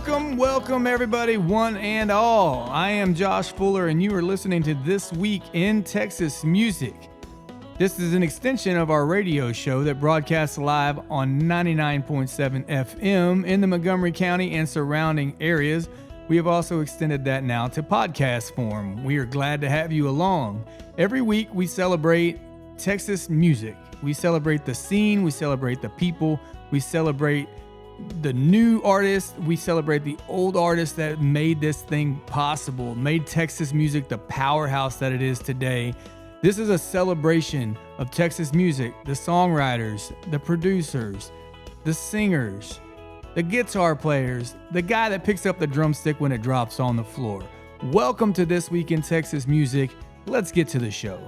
Welcome everybody, one and all. I am Josh Fuller, and you are listening to This Week in Texas Music. This is an extension of our radio show that broadcasts live on 99.7 FM in the Montgomery County and surrounding areas. We have also extended that now to podcast form. We are glad to have you along. Every week we celebrate Texas music. We celebrate the scene, we celebrate the people, we celebrate the new artists, we celebrate the old artists that made this thing possible, made Texas music the powerhouse that it is today. This is a celebration of Texas music, the songwriters, the producers, the singers, the guitar players, the guy that picks up the drumstick when it drops on the floor. Welcome to This Week in Texas Music. Let's get to the show.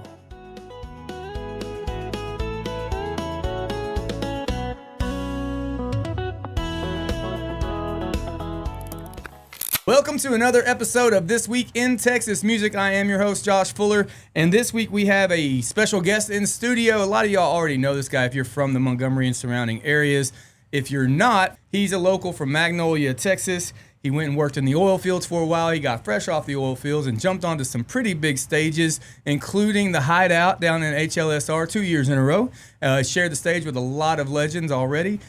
Welcome to another episode of This Week in Texas Music. I am your host, Josh Fuller, and this week we have a special guest in studio. A lot of y'all already know this guy if you're from the Montgomery and surrounding areas. If you're not, he's a local from Magnolia, Texas. He went and worked in the oil fields for a while. He got fresh off the oil fields and jumped onto some pretty big stages, including the Hideout down in HLSR 2 years in a row. Shared the stage with a lot of legends already.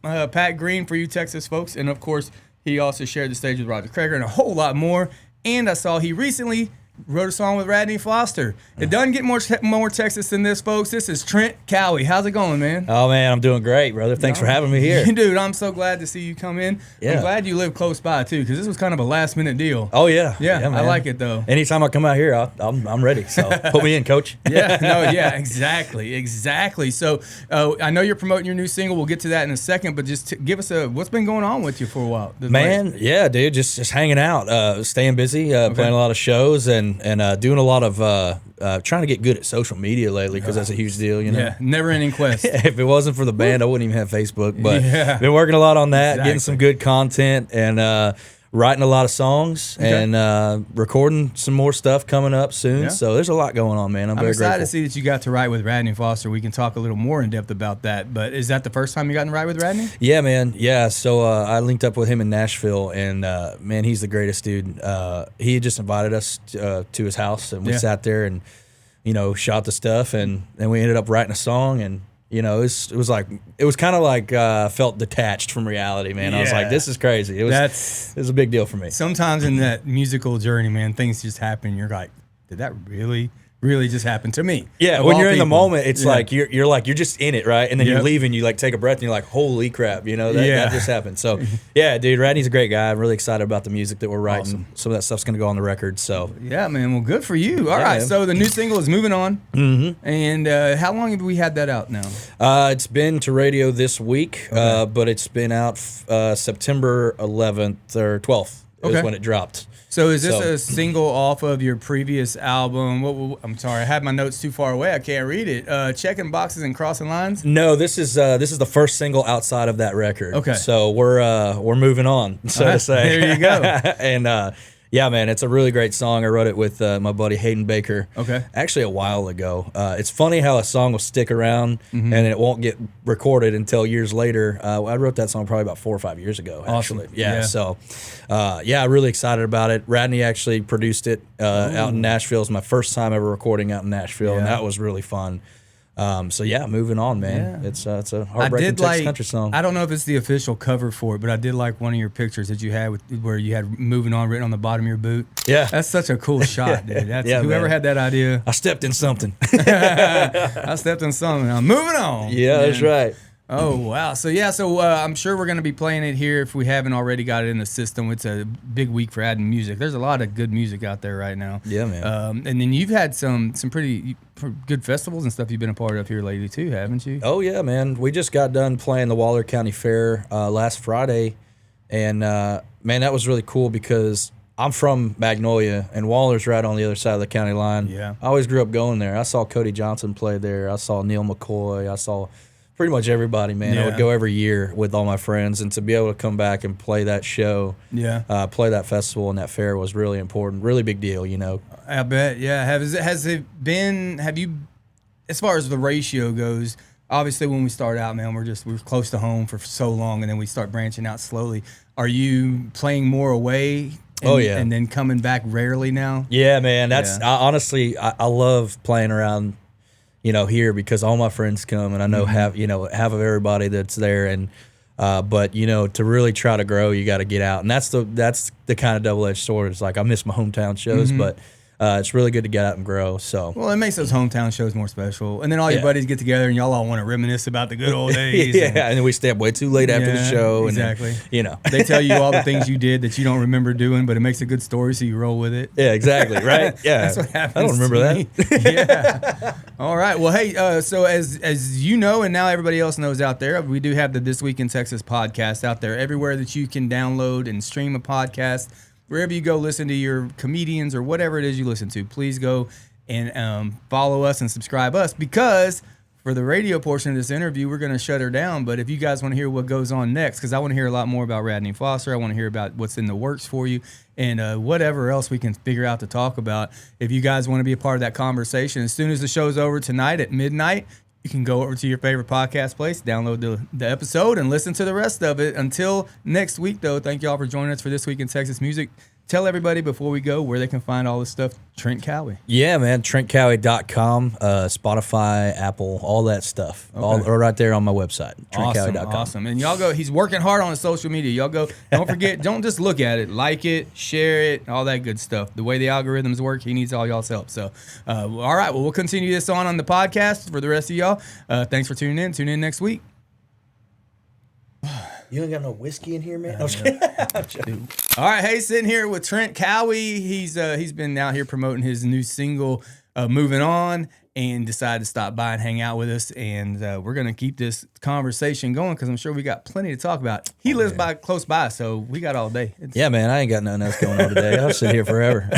Pat Green for you Texas folks, and of course, he also shared the stage with Roger Crager and a whole lot more. And I saw he recently wrote a song with Radney Foster. It doesn't get more Texas than this, folks. This is Trent Cowie. How's it going, man? Oh, man, I'm doing great, brother. Thanks for having me here. Dude, I'm so glad to see you come in. Yeah. I'm glad you live close by, too, because this was kind of a last-minute deal. Oh, yeah. Yeah, man. I like it, though. Anytime I come out here, I'm ready. So put me in, coach. Exactly. So I know you're promoting your new single. We'll get to that in a second, but just give us what's been going on with you for a while? Yeah, dude, just hanging out, staying busy, playing a lot of shows, and doing a lot of trying to get good at social media lately because that's a huge deal, you know. Yeah, never-ending quest. If it wasn't for the band, I wouldn't even have Facebook. But been working a lot on that, getting some good content, and writing a lot of songs, and recording some more stuff coming up soon. Yeah. So there's a lot going on, man. I'm very excited grateful to see that you got to write with Radney Foster. We can talk a little more in depth about that. But is that the first time you got to write with Radney? Yeah, man. Yeah. So I linked up with him in Nashville, and man, he's the greatest dude. He just invited us to his house, and we sat there and shot the stuff, and then we ended up writing a song. And it was kind of like felt detached from reality, man. Yeah. I was like, this is crazy. It was a big deal for me. Sometimes in that musical journey, man, things just happen. You're like, did that really just happen to me? Yeah, when you're in the moment, it's like you're just in it, right? And then you leave and you like take a breath and you're like, holy crap, that just happened. So yeah, dude, Radney's a great guy. I'm really excited about the music that we're writing. Awesome. Some of that stuff's gonna go on the record. So yeah, man. Well, good for you. All right, man. So the new single is Moving On. Mm-hmm. And how long have we had that out now? It's been to radio this week, but it's been out September 11th or 12th is when it dropped. So is this a single off of your previous album? I'm sorry, I had my notes too far away. I can't read it. Checking boxes and crossing lines? No, this is the first single outside of that record. Okay. So we're moving on, so to say. There you go. And yeah, man, it's a really great song. I wrote it with my buddy Hayden Baker. Okay. Actually, a while ago. It's funny how a song will stick around and it won't get recorded until years later. I wrote that song probably about 4 or 5 years ago. Actually. Awesome. Yeah. So, really excited about it. Radney actually produced it out in Nashville. It was my first time ever recording out in Nashville, and that was really fun. Moving on, man. Yeah. It's a heartbreaking Texas country song. I don't know if it's the official cover for it, but I did like one of your pictures that you had where you had "Moving On" written on the bottom of your boot. Yeah, that's such a cool shot, dude. Whoever had that idea. I stepped in something. I stepped in something. I'm moving on. Yeah, man. That's right. Oh, wow. So I'm sure we're going to be playing it here if we haven't already got it in the system. It's a big week for adding music. There's a lot of good music out there right now. Yeah, man. And then you've had some pretty good festivals and stuff you've been a part of here lately too, haven't you? Oh, yeah, man. We just got done playing the Waller County Fair last Friday. And, man, that was really cool because I'm from Magnolia, and Waller's right on the other side of the county line. Yeah. I always grew up going there. I saw Cody Johnson play there. I saw Neil McCoy. I saw pretty much everybody, man. I would go every year with all my friends, and to be able to come back and play that show, play that festival and that fair was really important, really big deal, I bet, yeah. Have you, as far as the ratio goes, obviously when we start out, man, we're close to home for so long, and then we start branching out slowly. Are you playing more away? And then coming back rarely now? Yeah, man. That's honestly, I love playing around, here because all my friends come and I know half of everybody that's there. And, but to really try to grow, you got to get out. And that's the kind of double-edged sword. It's like, I miss my hometown shows, but it's really good to get out and grow. So it makes those hometown shows more special. And then all your buddies get together and y'all all want to reminisce about the good old days. And then we stay up way too late after the show. Exactly. And then, they tell you all the things you did that you don't remember doing, but it makes a good story, so you roll with it. Yeah, exactly. Right. Yeah, that's what happens. I don't remember that. All right. Well, hey. So as you know, and now everybody else knows out there, we do have the This Week in Texas podcast out there everywhere that you can download and stream a podcast. Wherever you go, listen to your comedians or whatever it is you listen to, please go and follow us and subscribe us, because for the radio portion of this interview, we're going to shut her down. But if you guys want to hear what goes on next, because I want to hear a lot more about Radney Foster, I want to hear about what's in the works for you, and whatever else we can figure out to talk about. If you guys want to be a part of that conversation, as soon as the show's over tonight at midnight, you can go over to your favorite podcast place, download the episode, and listen to the rest of it. Until next week, though, thank you all for joining us for This Week in Texas Music. Tell everybody before we go where they can find all this stuff. Trent Cowie. Yeah, man. TrentCowie.com, Spotify, Apple, all that stuff. Okay. All right there on my website. TrentCowie.com. Awesome. And y'all go, he's working hard on his social media. Y'all go, don't forget, don't just look at it. Like it, share it, all that good stuff. The way the algorithms work, he needs all y'all's help. So, all right. Well, we'll continue this on the podcast for the rest of y'all. Thanks for tuning in. Tune in next week. You ain't got no whiskey in here, man? No. All right, hey, sitting here with Trent Cowie. He's been out here promoting his new single, Moving On, and decided to stop by and hang out with us. And we're going to keep this conversation going because I'm sure we got plenty to talk about. He lives close by, so we got all day. Yeah, man, I ain't got nothing else going on today. I'll sit here forever.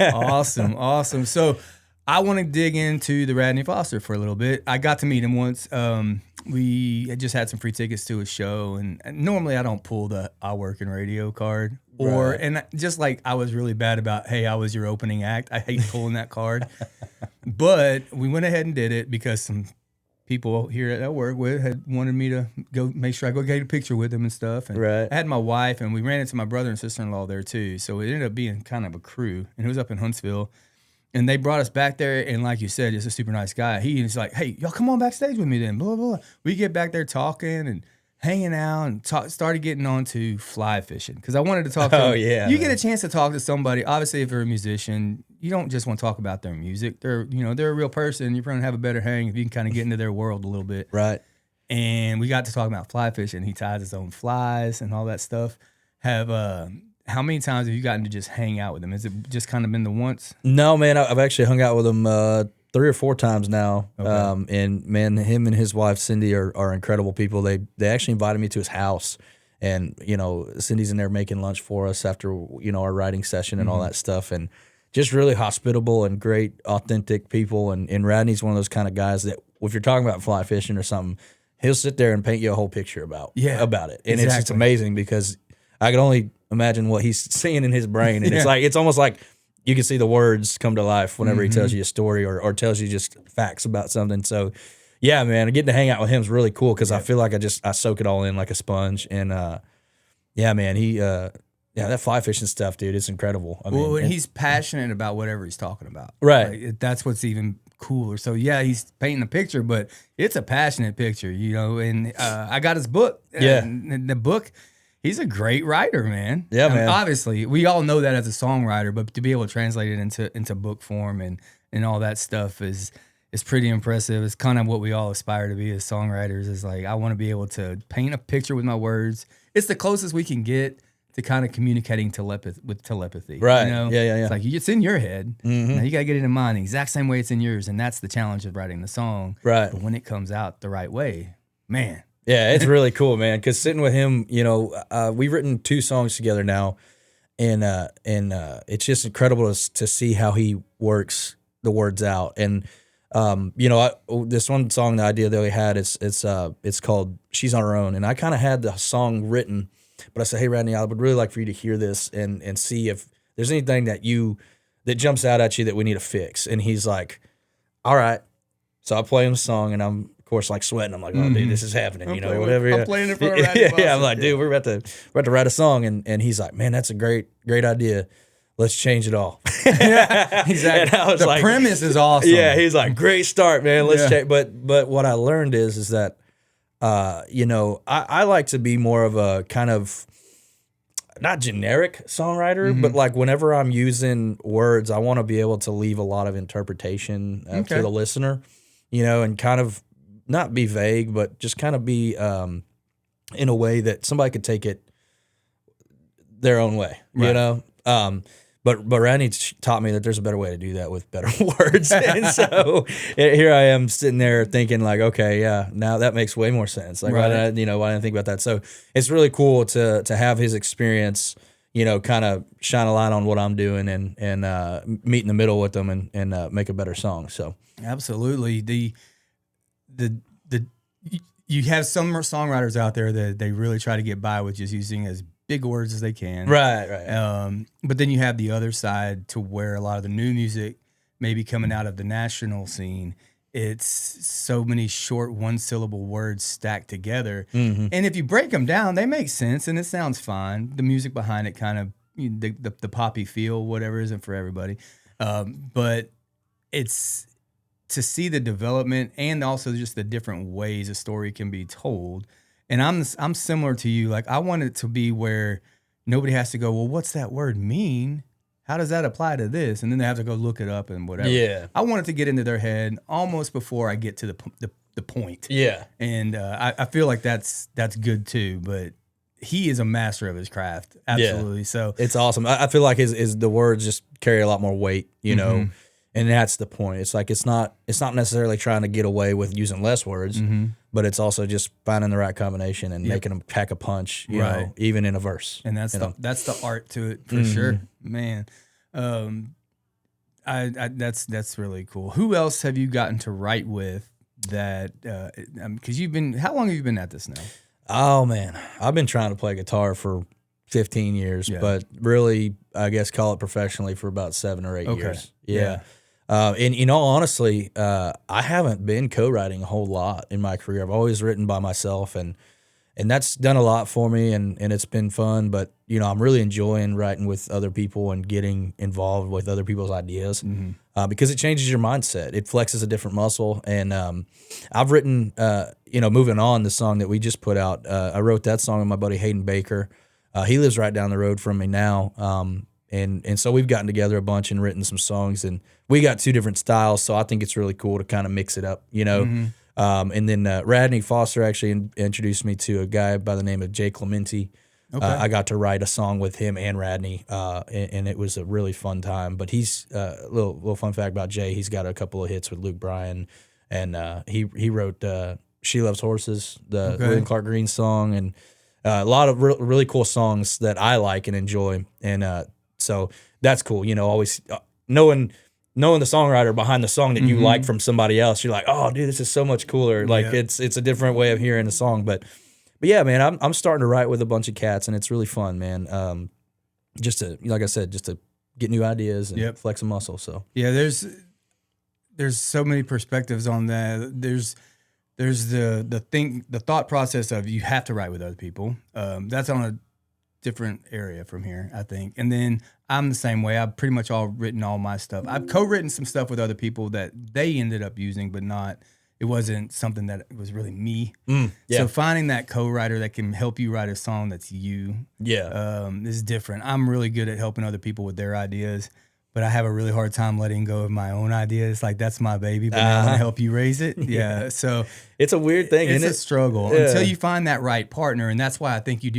Awesome. So I want to dig into the Radney Foster for a little bit. I got to meet him once. We had just had some free tickets to a show, and normally I don't pull the I work in radio card. And just like I was really bad about, hey, I was your opening act. I hate pulling that card. But we went ahead and did it because some people here at I work with had wanted me to go make sure I go get a picture with them and stuff. And I had my wife, and we ran into my brother and sister-in-law there too. So it ended up being kind of a crew, and it was up in Huntsville. And they brought us back there, and like you said, just a super nice guy. He's like, hey, y'all come on backstage with me then, blah, blah, blah. We get back there talking and hanging out and started getting on to fly fishing. Because I wanted to talk to him. Yeah. You get a chance to talk to somebody. Obviously, if you're a musician, you don't just want to talk about their music. They're a real person. You're going to have a better hang if you can kind of get into their world a little bit. Right. And we got to talk about fly fishing. He ties his own flies and all that stuff. How many times have you gotten to just hang out with him? Has it just kind of been the once? No, man. I've actually hung out with him 3 or 4 times now. Okay. And man, him and his wife Cindy are incredible people. They actually invited me to his house, and Cindy's in there making lunch for us after our writing session and all that stuff, and just really hospitable and great, authentic people. And Radney's one of those kind of guys that if you're talking about fly fishing or something, he'll sit there and paint you a whole picture about it, and it's just amazing because I can only imagine what he's seeing in his brain. And it's almost like you can see the words come to life whenever he tells you a story or tells you just facts about something. So yeah, man, getting to hang out with him is really cool because I feel like I soak it all in like a sponge. And yeah, man, that fly fishing stuff, dude, it's incredible. He's passionate about whatever he's talking about. Right. Like, that's what's even cooler. So yeah, he's painting a picture, but it's a passionate picture, and I got his book. And the book, he's a great writer, man. Yeah, man. Obviously, we all know that as a songwriter, but to be able to translate it into book form and all that stuff is pretty impressive. It's kind of what we all aspire to be as songwriters. Is like, I want to be able to paint a picture with my words. It's the closest we can get to kind of communicating with telepathy. Right. Yeah. It's like, it's in your head. Now you got to get it in mine the exact same way it's in yours, and that's the challenge of writing the song. Right. But when it comes out the right way, man. Yeah, it's really cool, man. Because sitting with him, we've written 2 songs together now, and it's just incredible to see how he works the words out. And this one song, the idea that we had, it's called "She's on Her Own," and I kind of had the song written, but I said, "Hey, Radney, I would really like for you to hear this and see if there's anything that jumps out at you that we need to fix." And he's like, "All right." So I play him the song, and I'm of course, like sweating. I'm like, oh, dude, this is happening, whatever. I'm playing it for yeah, I'm like, dude, we're about to write a song, and he's like, man, that's a great idea. Let's change it all. Yeah, exactly. And I was the like, premise is awesome. Yeah, he's like, great start, man. Let's change. But what I learned is that, I like to be more of a kind of not generic songwriter, but like whenever I'm using words, I want to be able to leave a lot of interpretation to the listener, and kind of not be vague, but just kind of be in a way that somebody could take it their own way, But Randy taught me that there's a better way to do that with better words. And so here I am sitting there thinking like, okay, yeah, now that makes way more sense. Like, why didn't I think about that? So it's really cool to have his experience, kind of shine a light on what I'm doing and meet in the middle with them and make a better song. So absolutely. You have some songwriters out there that they really try to get by with just using as big words as they can. Right. But then you have the other side to where a lot of the new music maybe coming out of the national scene, it's so many short one-syllable words stacked together. And if you break them down, they make sense and it sounds fine. The music behind it kind of, the poppy feel, whatever, isn't for everybody. But it's to see the development and also just the different ways a story can be told. And I'm similar to you. Like, I want it to be where nobody has to go, well, what's that word mean? How does that apply to this? And then they have to go look it up and whatever. Yeah. I want it to get into their head almost before I get to the point. Yeah. And I feel like that's good too. But he is a master of his craft. Absolutely. Yeah. So it's awesome. I feel like his the words just carry a lot more weight, and that's the point. It's like it's not necessarily trying to get away with using less words, but it's also just finding the right combination and making them pack a punch, you know, even in a verse. And that's the art to it for sure, man. That's really cool. Who else have you gotten to write with that? Because how long have you been at this now? Oh man, I've been trying to play guitar for 15 years, but really, I guess call it professionally for about 7 or 8 years. Yeah. And in all honestly, I haven't been co-writing a whole lot in my career. I've always written by myself, and that's done a lot for me, and it's been fun. But I'm really enjoying writing with other people and getting involved with other people's ideas because it changes your mindset. It flexes a different muscle. And I've written, moving on, the song that we just put out. I wrote that song with my buddy Hayden Baker. He lives right down the road from me now. And so we've gotten together a bunch and written some songs, and we got 2 different styles. So I think it's really cool to kind of mix it up, And then Radney Foster actually introduced me to a guy by the name of Jay Clementi. I got to write a song with him and Radney, and it was a really fun time. But he's a little fun fact about Jay. He's got a couple of hits with Luke Bryan, and he wrote "She Loves Horses," the William Clark Green song, and a lot of really cool songs that I like and enjoy. And so that's cool. Always knowing the songwriter behind the song that you like from somebody else, you're like, oh, dude, this is so much cooler. Like it's a different way of hearing the song. But yeah, man, I'm starting to write with a bunch of cats, and it's really fun, man. Just to, like I said, just to get new ideas and flex a muscle. So yeah, there's so many perspectives on that. There's the thought process of you have to write with other people. That's on a different area from here, I think. And then I'm the same way. I've pretty much written all my stuff. I've co-written some stuff with other people that they ended up using, but it wasn't something that was really me. So finding that co-writer that can help you write a song that's you is different. I'm really good at helping other people with their ideas, but I have a really hard time letting go of my own ideas. Like, that's my baby, but now I want to help you raise it. Yeah. So it's a weird thing. It's isn't a struggle until you find that right partner. And that's why I think you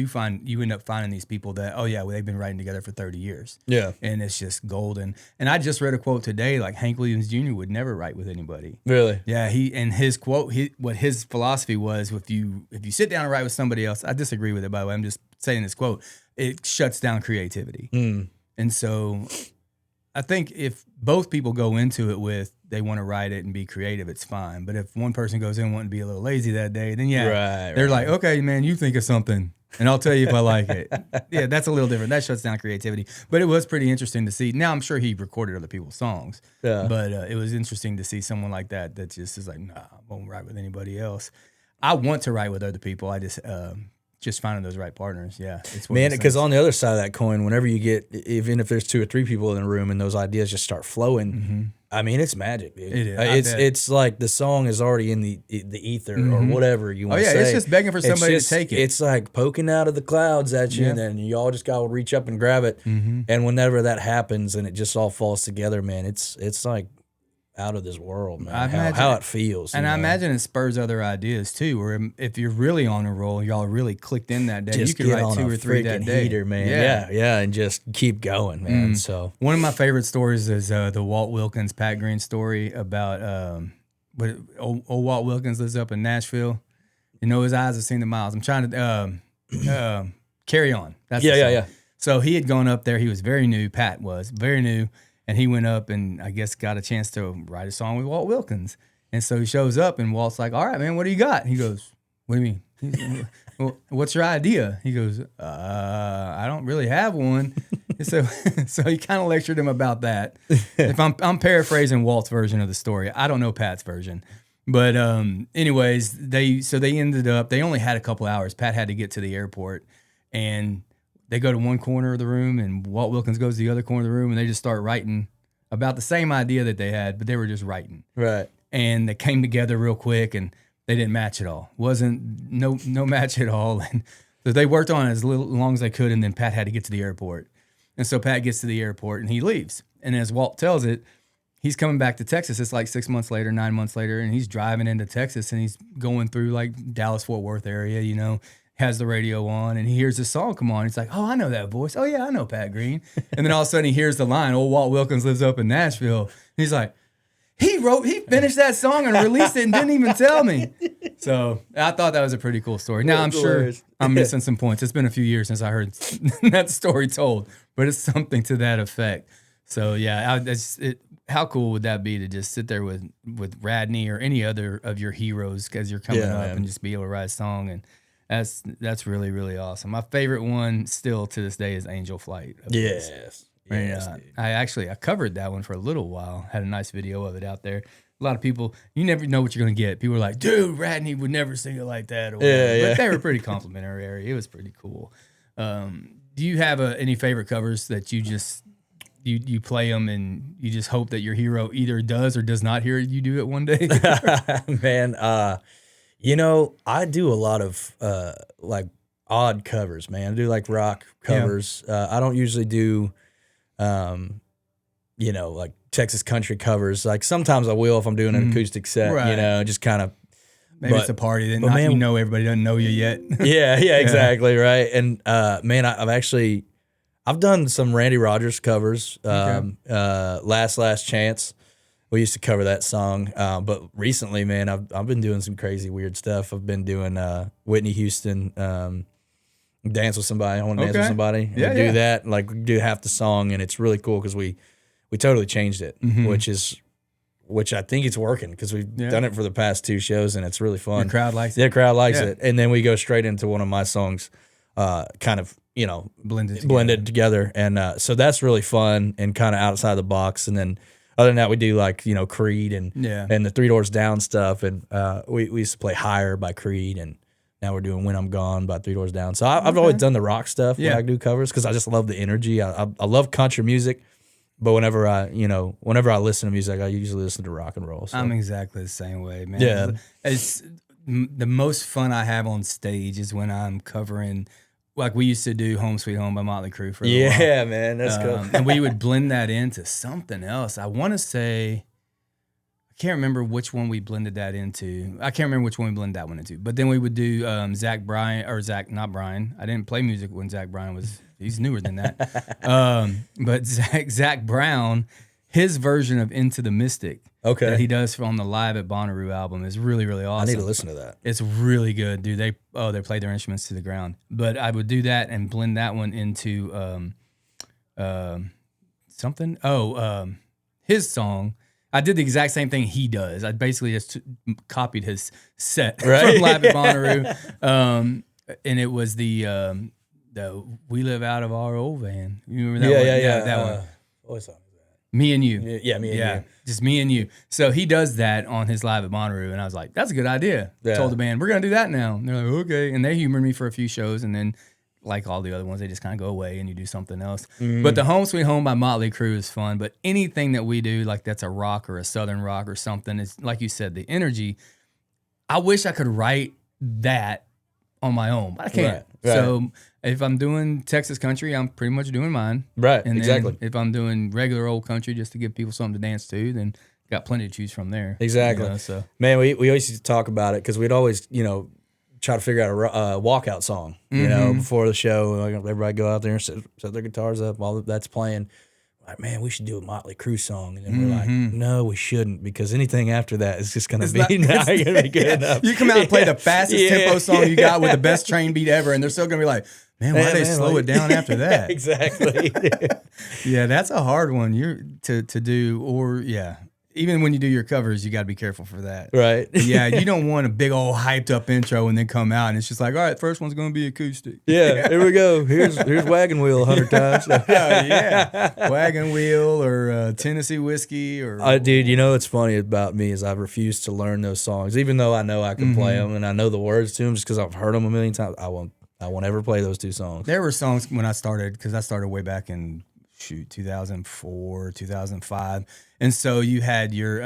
end up finding these people that, they've been writing together for 30 years. Yeah. And it's just golden. And I just read a quote today, like Hank Williams Jr. would never write with anybody. Really? Yeah. His quote, what his philosophy was, if you sit down and write with somebody else, I disagree with it, by the way. I'm just saying this quote, it shuts down creativity. And so I think if both people go into it with they want to write it and be creative, it's fine. But if one person goes in wanting to be a little lazy that day, then they're like, okay, man, you think of something, and I'll tell you if I like it. Yeah, that's a little different. That shuts down creativity. But it was pretty interesting to see. Now I'm sure he recorded other people's songs, but it was interesting to see someone like that just is like, nah, I won't write with anybody else. I want to write with other people. I just finding those right partners. Yeah. It's man, because on the other side of that coin, whenever you get, even if there's 2 or 3 people in a room and those ideas just start flowing, I mean, it's magic, dude. It is. It's like the song is already in the ether or whatever you want to say. It's just begging for somebody to take it. It's like poking out of the clouds at you, and then you all just got to reach up and grab it. And whenever that happens and it just all falls together, man, it's like out of this world, man. How it feels. And I imagine it spurs other ideas too, where if you're really on a roll, y'all really clicked in that day, just you could write 2 or 3 that day. Heater, man. Yeah, and just keep going, man. So one of my favorite stories is the Walt Wilkins, Pat Green story about old Walt Wilkins lives up in Nashville. You know, his eyes have seen the miles. I'm trying to Carry On. That's yeah. So he had gone up there. He was very new. Pat was very new. And he went up and I guess got a chance to write a song with Walt Wilkins. And so he shows up and Walt's like, all right, man, what do you got? He goes, what do you mean? He's like, well, what's your idea? He goes, I don't really have one. So he kind of lectured him about that. If I'm paraphrasing Walt's version of the story. I don't know Pat's version. But anyways, they ended up, they only had a couple hours. Pat had to get to the airport and they go to one corner of the room and Walt Wilkins goes to the other corner of the room and they just start writing about the same idea that they had, but they were just writing. Right. And they came together real quick and they didn't match at all. Wasn't no match at all. And so they worked on it as long as they could, and then Pat had to get to the airport. And so Pat gets to the airport and he leaves. And as Walt tells it, he's coming back to Texas. It's like 6 months later, 9 months later, and he's driving into Texas and he's going through like Dallas-Fort Worth area, you know, has the radio on and he hears this song come on. He's like, oh, I know that voice. Oh, yeah, I know Pat Green. And then all of a sudden he hears the line, old Walt Wilkins lives up in Nashville. And he's like, he finished that song and released it and didn't even tell me. So I thought that was a pretty cool story. Now I'm sure I'm missing some points. It's been a few years since I heard that story told, but it's something to that effect. So yeah, how cool would that be to just sit there with Radney or any other of your heroes as you're coming up and just be able to write a song? And that's really, really awesome. My favorite one still to this day is Angel Flight. Yes. I covered that one for a little while. Had a nice video of it out there. A lot of people, you never know what you're going to get. People are like, dude, Radney would never sing it like that. Or whatever. But they were pretty complimentary. It was pretty cool. Do you have any favorite covers that you just, you play them and you just hope that your hero either does or does not hear you do it one day? Man, you know, I do a lot of like odd covers, man. I do like rock covers. I don't usually do, you know, like Texas country covers. Like sometimes I will if I'm doing an acoustic set, you know, just kind of. Maybe it's a party that you know everybody doesn't know you yet. yeah, exactly, right. And man, I've done some Randy Rogers covers. Last Chance. We used to cover that song, but recently, man, I've been doing some crazy weird stuff. I've been doing Whitney Houston, Dance with Somebody. I want to dance with somebody. Yeah, do that, like do half the song, and it's really cool because we totally changed it, which I think it's working because we've done it for the past 2 shows, and it's really fun. The crowd likes it. The crowd likes it, and then we go straight into one of my songs, kind of, you know, blended together, and so that's really fun and kind of outside the box, and then. Other than that, we do like, you know, Creed and the Three Doors Down stuff. And we used to play Higher by Creed, and now we're doing When I'm Gone by Three Doors Down. So I've always done the rock stuff when I do covers because I just love the energy. I love country music, but whenever I listen to music, I usually listen to rock and roll. So. I'm exactly the same way, man. Yeah. It's the most fun I have on stage is when I'm covering. Like we used to do Home Sweet Home by Motley Crue for a while. Yeah, man, that's cool. And we would blend that into something else. I want to say, I can't remember which one we blended that into. I can't remember which one we blended that one into. But then we would do not Brian. I didn't play music when Zach Bryan he's newer than that. But Zach Brown, his version of Into the Mystic that he does on the Live at Bonnaroo album is really, really awesome. I need to listen to that. It's really good, dude. They play their instruments to the ground. But I would do that and blend that one into something. Oh, his song. I did the exact same thing he does. I basically just copied his set from Live at Bonnaroo. And it was the We Live Out of Our Old Van. You remember that one? Yeah, that one. What song is that? Me and You. Yeah, Me and You. Just Me and You. So he does that on his Live at Bonnaroo, and I was like, that's a good idea. Yeah. Told the band, we're going to do that now. And they're like, okay. And they humored me for a few shows, and then like all the other ones, they just kind of go away and you do something else. But the Home Sweet Home by Motley Crue is fun. But anything that we do, like that's a rock or a southern rock or something, it's like you said, the energy. I wish I could write that on my own, but I can't. Right. So if I'm doing Texas country, I'm pretty much doing mine. Right, And exactly. then if I'm doing regular old country just to give people something to dance to, then got plenty to choose from there. Exactly. You know, so Man, we always used to talk about it because we'd always, try to figure out a walkout song, before the show. Like, everybody go out there and set their guitars up while that's playing. Like, man, we should do a Motley Crue song. And then we're like, no, we shouldn't, because anything after that is just going to be not going to be good enough. You come out and play the fastest tempo song you got with the best train beat ever, and they're still going to be like, man, why they slow it down after that? Exactly. Yeah, that's a hard one to do, or even when you do your covers, you got to be careful for that. Right. Yeah, you don't want a big old hyped up intro and then come out and it's just like, all right, first one's going to be acoustic. Yeah, here we go. Here's Wagon Wheel 100 times. Yeah, Wagon Wheel or Tennessee Whiskey or. Dude, what's funny about me is I've refused to learn those songs, even though I know I can play them and I know the words to them, just because I've heard them a million times. I won't ever play those two songs. There were songs when I started, because I started way back in 2004, 2005, and so you had your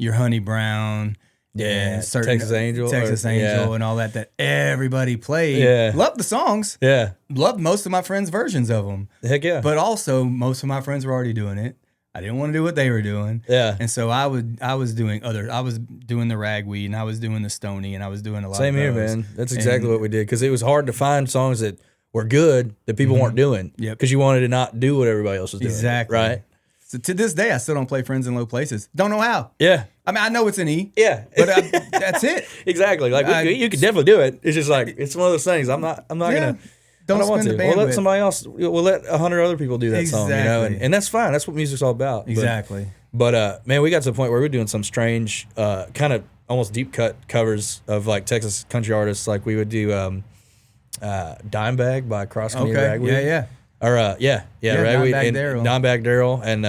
Honey Brown, Texas Angel, and all that everybody played. Yeah, loved the songs. Yeah, loved most of my friends' versions of them. Heck yeah! But also most of my friends were already doing it. I didn't want to do what they were doing. Yeah, and so I was doing the ragweed, and I was doing the Stony, and I was doing a lot. Same of here, those. man. That's exactly what we did, because it was hard to find songs that were good that people weren't doing. Yep. Because you wanted to not do what everybody else was doing. Exactly. Right. So to this day, I still don't play Friends in Low Places. Don't know how. Yeah. I mean, I know it's an E. Yeah. But that's it. Exactly. Like you could definitely do it. It's just like, it's one of those things. I'm not gonna. Don't want spend to. the bandwidth. We'll let somebody else. We'll let 100 other people do that song. And that's fine. That's what music's all about. Exactly. But man, we got to the point where we were doing some strange, kind of almost deep cut covers of like Texas country artists. Like we would do Dime Bag by Cross Country Ragweed. Yeah. Or Ragweed and Dimebag Darrell, and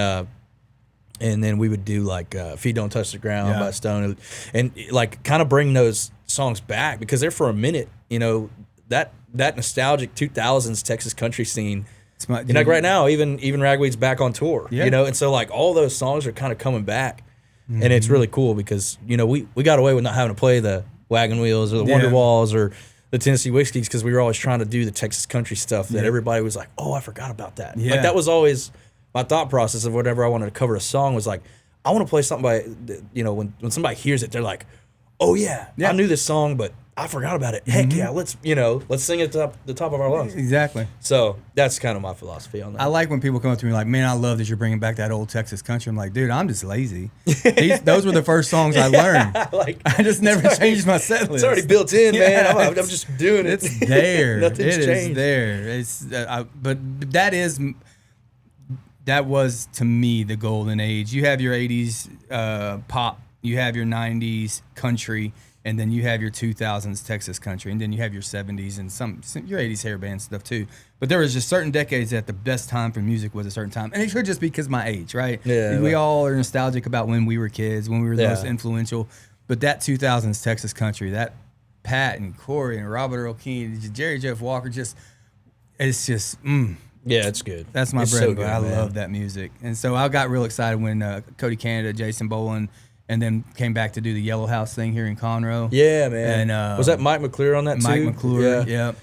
then we would do like Feet Don't Touch the Ground by Stone, and like kind of bring those songs back, because they're for a minute, that nostalgic 2000s Texas country scene. Like right now, even Ragweed's back on tour, and so like all those songs are kind of coming back, and it's really cool because we got away with not having to play the Wagon Wheels or the Wonderwalls or the Tennessee Whiskies, because we were always trying to do the Texas country stuff that everybody was like, oh, I forgot about that. Like that was always my thought process of whenever I wanted to cover a song, was like, I want to play something by, when somebody hears it, they're like, oh yeah, I knew this song, but I forgot about it. Heck yeah, let's sing it to the top of our lungs. Exactly. So that's kind of my philosophy on that. I like when people come up to me like, man, I love that you're bringing back that old Texas country. I'm like, dude, I'm just lazy. Those were the first songs I learned. I just never changed my set list. It's already built in, man. I'm just doing it. It's there. Nothing's changed. Is there. It's but that was to me the golden age. You have your 80s pop, you have your 90s country, and then you have your 2000s Texas country, and then you have your 70s and some your 80s hair band stuff too. But there was just certain decades that the best time for music was a certain time, and it could just be because my age, right? Yeah, we all are nostalgic about when we were kids, when we were the most influential. But that 2000s Texas country, that Pat and Corey and Robert Earl Keen, Jerry Jeff Walker, it's just. Yeah, it's good. That's my bread and butter. I love that music. And so I got real excited when Cody Canada, Jason Boland, and then came back to do the Yellow House thing here in Conroe. Yeah, man. And was that Mike McClure on that too? Mike McClure, yeah.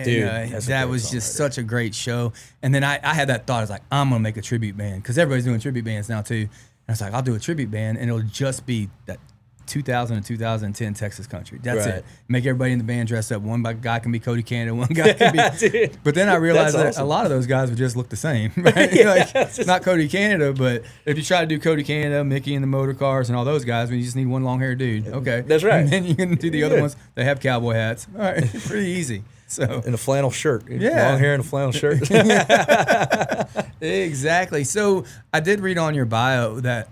Dude, that was just such a great show. And then I had that thought. I was like, I'm going to make a tribute band, because everybody's doing tribute bands now too. And I was like, I'll do a tribute band, and it'll just be that 2000 and 2010 Texas country. That's it. Make everybody in the band dress up. One guy can be Cody Canada, one guy can be. Dude, but then I realized that a lot of those guys would just look the same. Right? Not Cody Canada, but if you try to do Cody Canada, Mickey and the Motor Cars, and all those guys, you just need one long haired dude. Okay, that's right. And then you can do the other ones. They have cowboy hats. All right, pretty easy. So in a flannel shirt. Yeah. Long hair and a flannel shirt. Exactly. So I did read on your bio that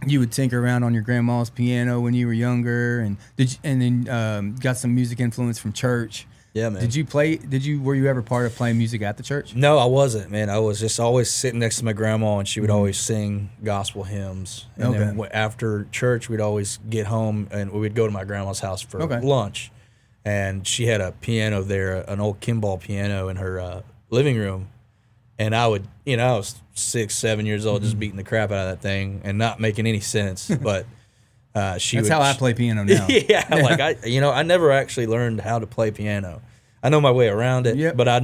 you would tinker around on your grandma's piano when you were younger, and then got some music influence from church. Yeah, man. Were you ever part of playing music at the church? No, I wasn't, man. I was just always sitting next to my grandma, and she would always sing gospel hymns. And then after church, we'd always get home, and we'd go to my grandma's house for lunch. And she had a piano there, an old Kimball piano in her living room. And I would, I was 6, 7 years old, just beating the crap out of that thing and not making any sense. But That's how I play piano now. Yeah, like I never actually learned how to play piano. I know my way around it, but I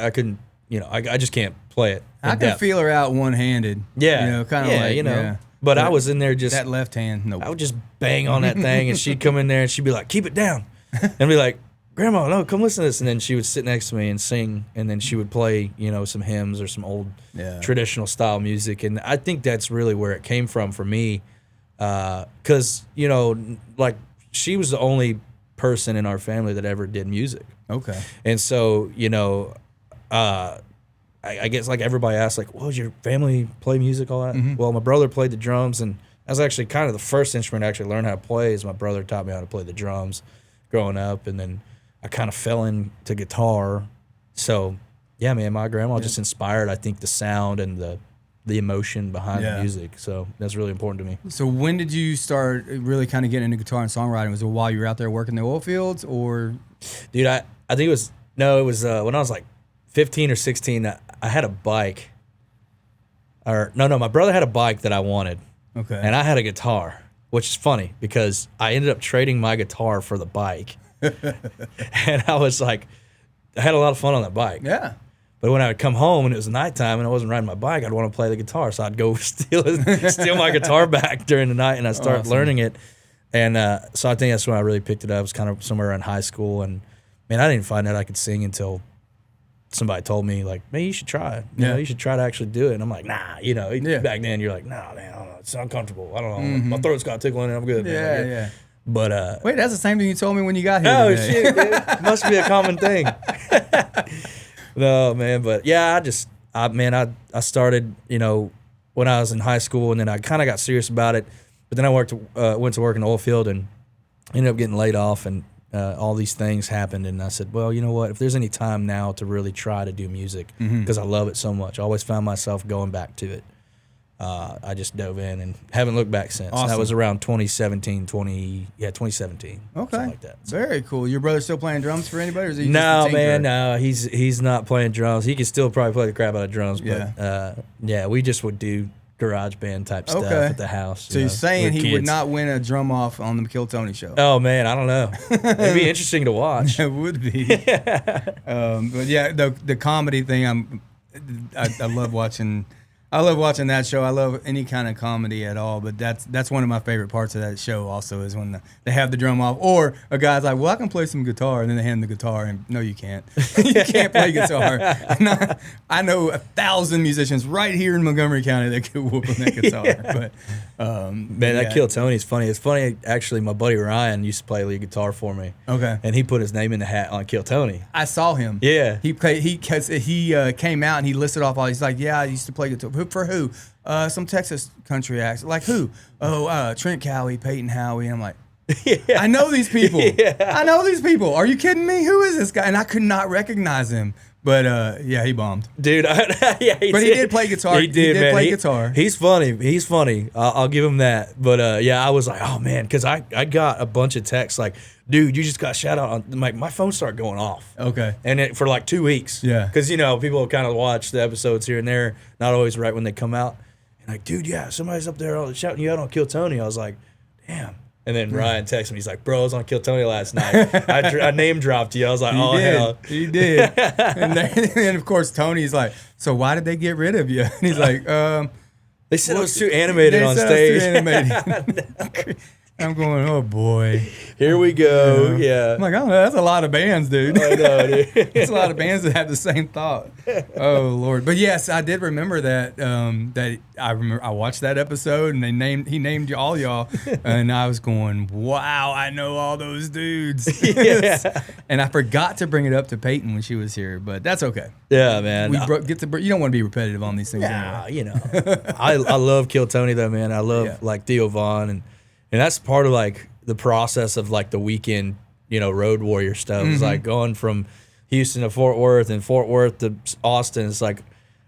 couldn't, I just can't play it. I can feel her out one-handed. Yeah, kind of like. But I was in there just that left hand. Nope. I would just bang on that thing, and she'd come in there and she'd be like, "Keep it down," and be like, "Grandma, no, come listen to this." And then she would sit next to me and sing, and then she would play, some hymns or some old traditional style music. And I think that's really where it came from for me, because like she was the only person in our family that ever did music. Okay. And so I guess like everybody asks, like, well, does your family play music, all that? Mm-hmm. Well, my brother played the drums, and that was actually kind of the first instrument I actually learned how to play. Is my brother taught me how to play the drums growing up, and then I kind of fell into guitar. So, yeah, man, my grandma just inspired, I think, the sound and the emotion behind the music. So that's really important to me. So when did you start really kind of getting into guitar and songwriting? Was it while you were out there working the oil fields, or? Dude, I think it was when I was like 15 or 16. I had a bike. My brother had a bike that I wanted. Okay. And I had a guitar, which is funny because I ended up trading my guitar for the bike. And I was like, I had a lot of fun on that bike. Yeah. But when I would come home and it was nighttime and I wasn't riding my bike, I'd want to play the guitar. So I'd go steal my guitar back during the night, and I'd start learning it. And so I think that's when I really picked it up. It was kind of somewhere around high school. And, man, I didn't find out I could sing until somebody told me, like, man, you should try it. You should try to actually do it. And I'm like, nah, back then you're like, nah, man, I don't know. It's uncomfortable. I don't know. Mm-hmm. My throat's got tickling and I'm good. Yeah. But wait, that's the same thing you told me when you got here. Oh, shit, dude. Must be a common thing. No, man. But yeah, I started, when I was in high school, and then I kind of got serious about it. But then I went to work in the oil field and ended up getting laid off, and all these things happened, and I said, well, you know what? If there's any time now to really try to do music, because I love it so much, I always found myself going back to it. I just dove in and haven't looked back since. Awesome. That was around 2017. Okay. Like that. So. Very cool. Your brother still playing drums for anybody, or is he No, man, no. He's not playing drums. He can still probably play the crap out of drums, but we just would do garage band type stuff at the house. So you're saying he would not win a drum off on the Kill Tony show? Oh, man, I don't know. It'd be interesting to watch. It would be. But yeah, the comedy thing, I love watching. I love watching that show. I love any kind of comedy at all, but that's one of my favorite parts of that show also, is when they have the drum off, or a guy's like, well, I can play some guitar, and then they hand the guitar, and no, you can't. You can't play guitar. And I know 1,000 musicians right here in Montgomery County that could whoop on that guitar. But that Kill Tony is funny. It's funny, actually, my buddy Ryan used to play lead guitar for me. Okay. And he put his name in the hat on Kill Tony. I saw him. Yeah. He came out and he listed off all. He's like, yeah, I used to play guitar. For who? Some Texas country acts. Like who? Oh, Trent Cowie, Peyton Howie. And I'm like, I know these people. I know these people. Are you kidding me? Who is this guy? And I could not recognize him. But he bombed. Dude, he did play guitar. He did play guitar. He's funny. I'll give him that. But I was like, oh man, because I got a bunch of texts like, dude, you just got shout out on my phone started going off. Okay. And for like 2 weeks. Yeah. Because people kind of watch the episodes here and there, not always right when they come out. And like, dude, somebody's up there shouting you out on Kill Tony. I was like, damn. And then Ryan texted me. He's like, bro, I was on Kill Tony last night. I name dropped you. I was like, hell. He did. And then, of course, Tony's like, so why did they get rid of you? And he's like, they said I was too animated on stage. I was too animated. I'm going, oh boy. Here we go. Yeah. I'm like, oh, that's a lot of bands, dude. I know, dude. It's a lot of bands that have the same thought. Oh Lord. But yes, I did remember that. That I remember I watched that episode and he named all y'all, and I was going, wow, I know all those dudes. Yeah. And I forgot to bring it up to Peyton when she was here, but that's okay. Yeah, man. You don't want to be repetitive on these things. Nah, anyway. you know. I love Kill Tony though, man. I love like Theo Vaughn and that's part of like the process of like the weekend, you know, road warrior stuff. It's like going from Houston to Fort Worth and Fort Worth to Austin. It's like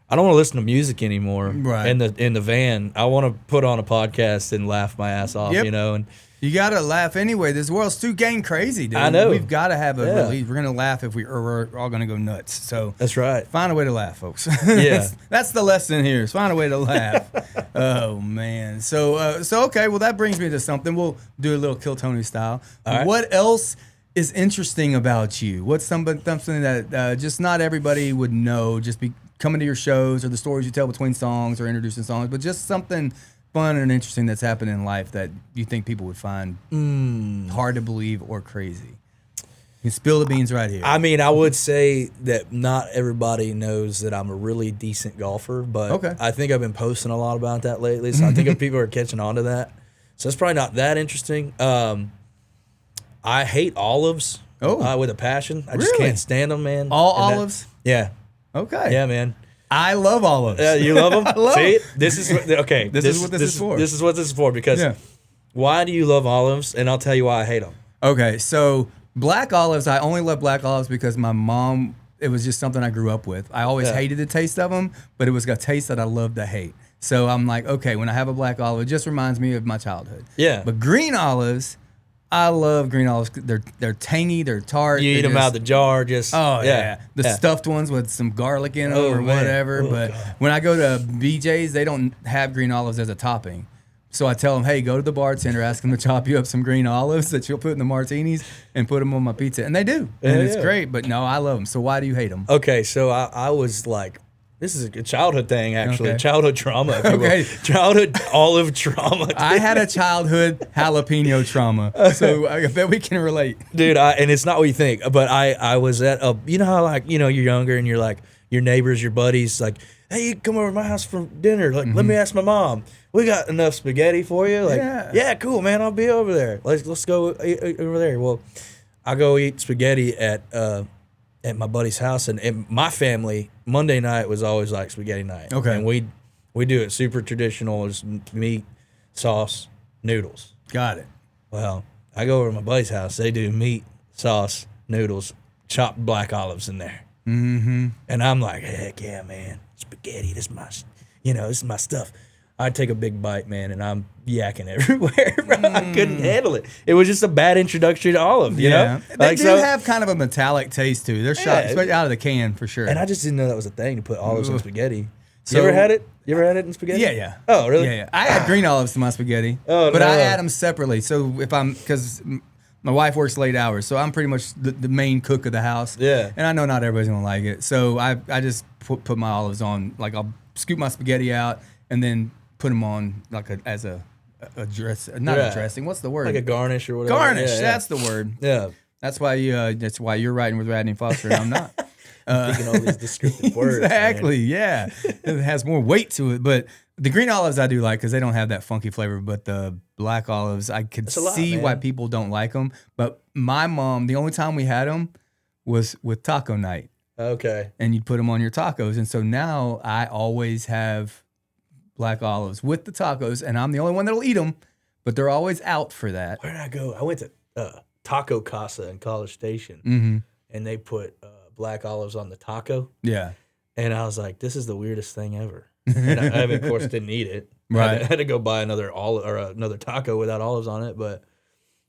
I don't want to listen to music anymore. Right. In the van, I want to put on a podcast and laugh my ass off. Yep. You know, and you gotta laugh anyway. This world's too gang crazy, dude. I know. We've got to have a release. We're gonna laugh if we're all gonna go nuts. So that's right. Find a way to laugh, folks. Yeah, that's the lesson here. Is find a way to laugh. Oh man. So okay. Well, that brings me to something. We'll do a little Kill Tony style. All right. What else is interesting about you? What's something that just not everybody would know? Just be coming to your shows or the stories you tell between songs or introducing songs, but just something fun and interesting that's happened in life that you think people would find hard to believe or crazy. You can spill the beans right here. I mean, I would say that not everybody knows that I'm a really decent golfer, but I think I've been posting a lot about that lately, so I think people are catching on to that. So it's probably not that interesting. I hate olives with a passion. I just can't stand them, man. All olives? Yeah. Okay. Yeah, man. I love olives. You love them? I love See, them. this is okay. This is what this is for. This is what this is for because why do you love olives? And I'll tell you why I hate them. Okay, so black olives, I only love black olives because my mom, it was just something I grew up with. I always hated the taste of them, but it was a taste that I loved to hate. So I'm like, okay, when I have a black olive, it just reminds me of my childhood. Yeah. But green olives, I love green olives. They're tangy, they're tart. You eat them out of the jar, just the stuffed ones with some garlic in them or whatever. But when I go to BJ's, they don't have green olives as a topping. So I tell them, hey, go to the bartender, ask him to chop you up some green olives that you'll put in the martinis and put them on my pizza. And they do. And it's great. But no, I love them. So why do you hate them? Okay, so I was like, this is a childhood thing, actually. Childhood trauma. Okay. Childhood olive trauma. I had a childhood jalapeno trauma, so I bet we can relate. Dude, and it's not what you think, but I was at you know how like, you know, you're younger and you're like, your neighbors, your buddies, like, hey, you come over to my house for dinner. Like, let me ask my mom. We got enough spaghetti for you. Like, yeah, cool, man. I'll be over there. Let's go eat over there. Well, I go eat spaghetti at my buddy's house, and my family, Monday night was always like spaghetti night. Okay. And we do it super traditional. It's meat, sauce, noodles. Got it. Well, I go over to my buddy's house. They do meat, sauce, noodles, chopped black olives in there. Mm-hmm. And I'm like, heck yeah, man. Spaghetti, this is my stuff. I take a big bite, man, and I'm yakking everywhere, bro. I couldn't handle it. It was just a bad introduction to olive, you know? They do have kind of a metallic taste, too. They're shot especially out of the can, for sure. And I just didn't know that was a thing, to put olives in spaghetti. You ever had it? You ever had it in spaghetti? Yeah. Oh, really? Yeah. I add green olives to my spaghetti, but I add them separately. So because my wife works late hours, so I'm pretty much the main cook of the house. Yeah. And I know not everybody's going to like it. So I just put my olives on, like I'll scoop my spaghetti out and then put them on like as a dress, not a dressing. What's the word? Like a garnish or whatever. Garnish. That's the word. Yeah. That's why you're writing with Radney Foster and I'm not. Thinking all these descriptive words. Exactly. Man. Yeah. It has more weight to it, but the green olives I do like because they don't have that funky flavor. But the black olives, I could see why people don't like them. But my mom, the only time we had them was with taco night. Okay. And you'd put them on your tacos, and so now I always have black olives with the tacos, and I'm the only one that'll eat them, but they're always out for that. Where did I go? I went to Taco Casa in College Station, and they put black olives on the taco. Yeah. And I was like, this is the weirdest thing ever. And I of course, didn't eat it. Right. I had to go buy another olive or another taco without olives on it. But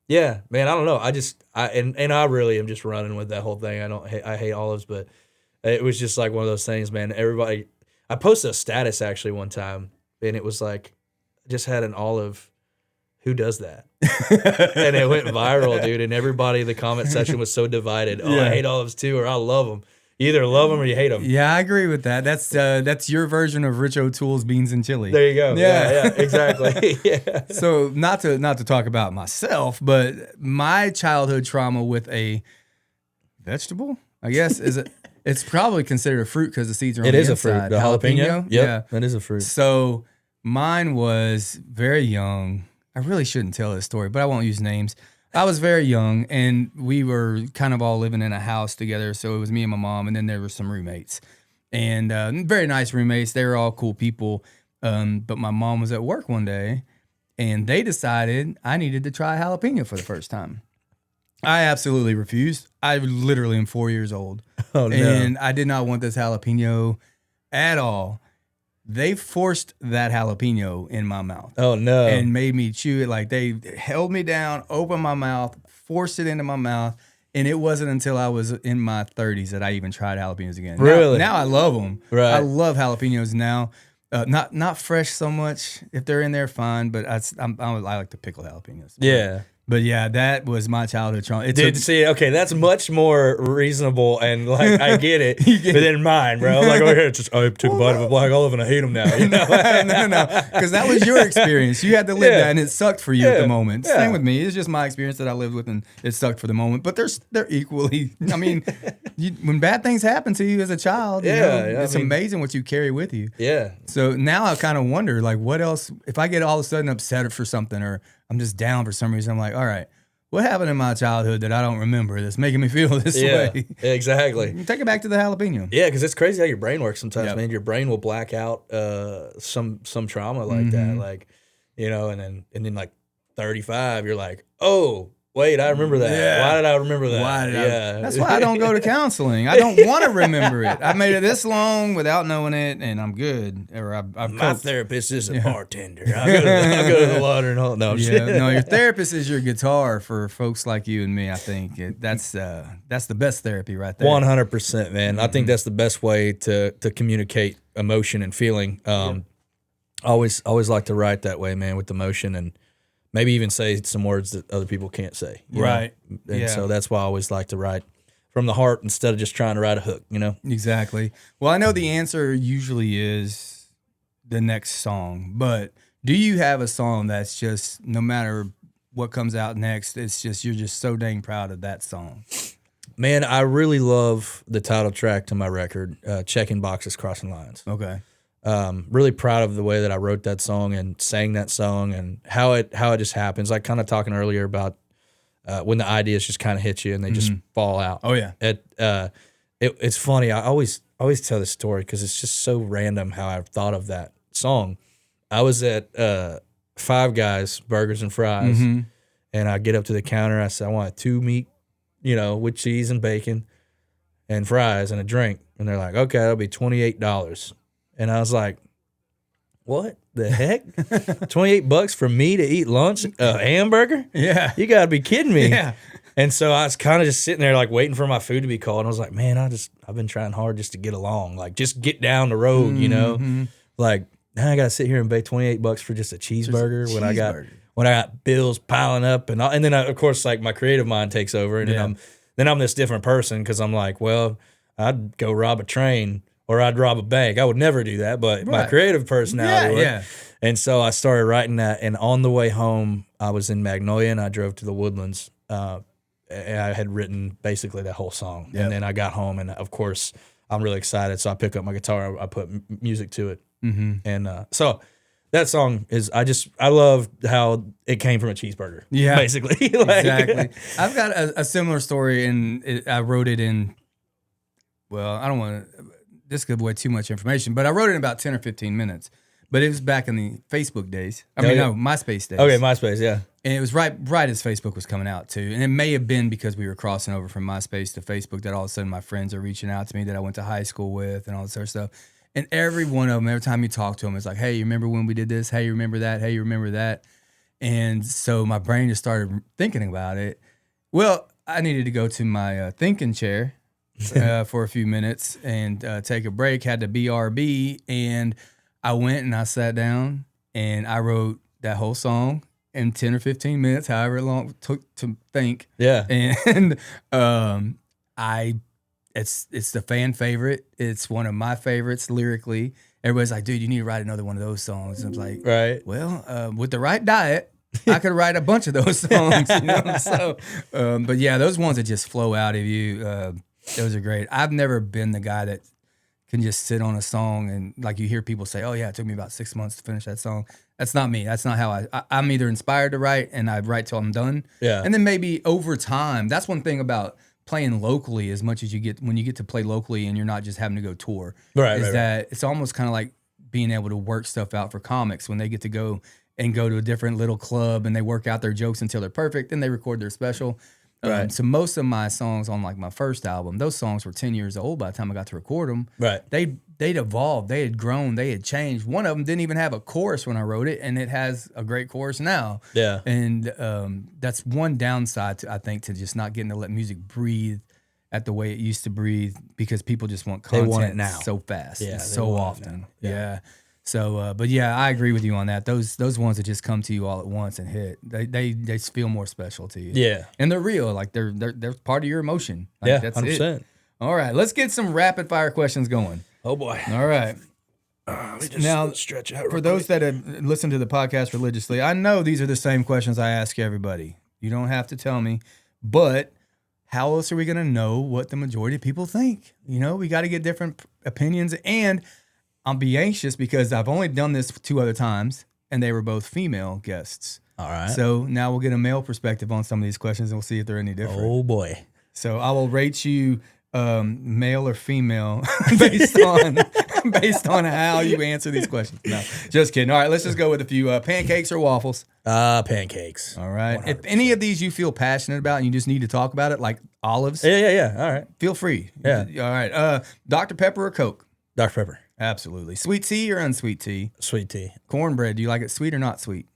yeah, man, I don't know. I really am just running with that whole thing. I hate olives, but it was just like one of those things, man. Everybody, I posted a status actually one time, and it was like, just had an olive. Who does that? And it went viral, dude. And everybody in the comment section was so divided. Oh, yeah. I hate olives too, or I love them. either love them or you hate them. Yeah, I agree with that. That's your version of Rich O'Toole's beans and chili. There you go. Yeah, exactly. Yeah. So not to talk about myself, but my childhood trauma with a vegetable, I guess, it's probably considered a fruit because the seeds are on the inside. It is a fruit. The jalapeno? Yep, yeah, that is a fruit. So mine was very young. I really shouldn't tell this story, but I won't use names. I was very young, and we were kind of all living in a house together. So it was me and my mom, and then there were some roommates. And very nice roommates. They were all cool people. But my mom was at work one day, and they decided I needed to try jalapeno for the first time. I absolutely refused. I literally am 4 years old. Oh, no. And I did not want this jalapeno at all. They forced that jalapeno in my mouth. Oh, no. And made me chew it. Like, they held me down, opened my mouth, forced it into my mouth. And it wasn't until I was in my 30s that I even tried jalapenos again. Really? Now I love them. Right. I love jalapenos now. Not fresh so much. If they're in there, fine. But I like to pickle jalapenos. Yeah. But yeah, that was my childhood trauma. See, okay, that's much more reasonable, and like I get it, but then mine, bro. Like over here, it's just I took a bite of a black olive and I hate them now. You know? no, because that was your experience. You had to live that, and it sucked for you at the moment. Same with me. It's just my experience that I lived with, and it sucked for the moment. But they're equally. I mean, when bad things happen to you as a child, it's amazing what you carry with you. Yeah. So now I kind of wonder, like, what else? If I get all of a sudden upset for something, or I'm just down for some reason, I'm like, all right, what happened in my childhood that I don't remember that's making me feel this way? Exactly. Take it back to the jalapeno. Yeah, because it's crazy how your brain works sometimes, man. Your brain will black out some trauma like that, like, and then like 35, you're like, oh, wait, I remember that. Yeah. Why did I remember that? That's why I don't go to counseling. I don't want to remember it. I made it this long without knowing it, and I'm good. Or my therapist is a bartender. I'll go to the water and all. No, your therapist is your guitar for folks like you and me. I think that's the best therapy right there. 100%, man. Mm-hmm. I think that's the best way to communicate emotion and feeling. Always like to write that way, man, with emotion and. Maybe even say some words that other people can't say. Right. And so that's why I always like to write from the heart instead of just trying to write a hook, Exactly. Well, I know the answer usually is the next song, but do you have a song that's just, no matter what comes out next, it's just, you're just so dang proud of that song? Man, I really love the title track to my record, Checking Boxes, Crossing Lines. Okay. Really proud of the way that I wrote that song and sang that song and how it just happens. Like kind of talking earlier about when the ideas just kind of hit you and they just fall out. Oh yeah. It's funny. I always tell this story because it's just so random how I thought of that song. I was at Five Guys Burgers and Fries, and I get up to the counter. I said I want 2 meat, with cheese and bacon, and fries and a drink. And they're like, okay, that'll be $28. And I was like, what the heck? $28 for me to eat lunch, a hamburger? Yeah. You got to be kidding me. Yeah. And so I was kind of just sitting there like waiting for my food to be called. And I was like, man, I've been trying hard just to get along. Like just get down the road, Like now I got to sit here and pay $28 for just a cheeseburger when I got bills piling up and then of course like my creative mind takes over and then I'm this different person because I'm like, well, I'd go rob a train. Or I'd rob a bank. I would never do that, but my creative personality would. Yeah. And so I started writing that. And on the way home, I was in Magnolia and I drove to the Woodlands. And I had written basically that whole song. Yep. And then I got home and, of course, I'm really excited. So I pick up my guitar. I put music to it. Mm-hmm. And so that song is, I love how it came from a cheeseburger. Yeah. Basically. Exactly. I've got a similar story and I wrote it in, well, I don't want to. This could avoid too much information, but I wrote it in about 10 or 15 minutes. But it was back in the Facebook days. MySpace days. Okay, MySpace, yeah. And it was right as Facebook was coming out, too. And it may have been because we were crossing over from MySpace to Facebook that all of a sudden my friends are reaching out to me that I went to high school with and all this sort of stuff. And every one of them, every time you talk to them, it's like, hey, you remember when we did this? Hey, you remember that? Hey, you remember that? And so my brain just started thinking about it. Well, I needed to go to my thinking chair. For a few minutes and take a break, had to BRB, and I went and I sat down and I wrote that whole song in 10 or 15 minutes, however long it took to think. Yeah. And I it's the fan favorite. It's one of my favorites lyrically. Everybody's like, dude, you need to write another one of those songs. And I'm like, Right. well, with the right diet, I could write a bunch of those songs. So, but yeah, those ones that just flow out of you, those are great. I've never been the guy that can just sit on a song and like you hear people say, oh yeah, it took me about 6 months to finish that song. That's not me. That's not how I'm either inspired to write and I write till I'm done. Yeah. And then maybe over time, that's one thing about playing locally as much as you get when you get to play locally and you're not just having to go tour. Right. It's almost kind of like being able to work stuff out for comics when they get to go to a different little club and they work out their jokes until they're perfect. Then they record their special. Right. So most of my songs on like my first album, those songs were 10 years old by the time I got to record them. Right. They'd evolved, they had grown, they had changed. One of them didn't even have a chorus when I wrote it, and it has a great chorus now. Yeah. And that's one downside to, I think, to just not getting to let music breathe at the way it used to breathe because people just want content want it now. so fast, Yeah, so often. Yeah. So, but yeah, I agree with you on that. Those ones that just come to you all at once and hit, they feel more special to you. Yeah. And they're real. Like they're part of your emotion. Like, that's 100%. it. All right, let's get some rapid fire questions going. Oh boy. All right. Now stretch out. For those that have listened to the podcast religiously, I know these are the same questions I ask everybody. You don't have to tell me, but how else are we going to know what the majority of people think? We got to get different opinions, and I'll be anxious because I've only done this 2 other times, and they were both female guests. All right. So now we'll get a male perspective on some of these questions, and we'll see if they're any different. Oh boy. So I will rate you male or female based on how you answer these questions. No, just kidding. All right, let's just go with a few pancakes or waffles. Pancakes. All right. 100%. If any of these you feel passionate about and you just need to talk about it, like olives, Yeah. All right. feel free. Yeah. All right. Dr. Pepper or Coke? Dr. Pepper. Absolutely. Sweet tea or unsweet tea? Sweet tea. Cornbread. Do you like it sweet or not sweet?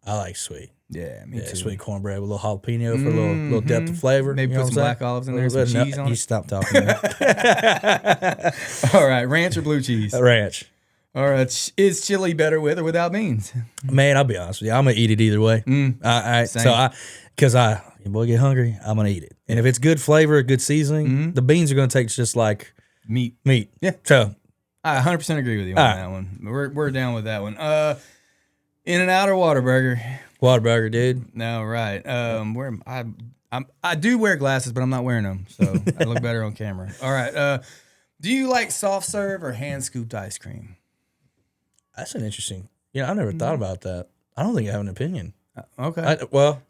I like sweet. Yeah, me too. Sweet cornbread with a little jalapeno for a little depth of flavor. Maybe you know put some what I'm black olives in there, A some little bit. cheese No, on you it. stop talking. All right. Ranch or blue cheese? Ranch. All right. Is chili better with or without beans? Man, I'll be honest with you. I'm gonna eat it either way. Because your boy get hungry, I'm gonna eat it. And if it's good flavor, good seasoning, the beans are gonna taste just like Meat. Yeah. So I 100% agree with you on that one. We're down with that one. In-N-Out or Whataburger? Whataburger, dude. No, right. I do wear glasses, but I'm not wearing them, so I look better on camera. All right. Do you like soft serve or hand scooped ice cream? That's an interesting. I never thought about that. I don't think I have an opinion. Okay.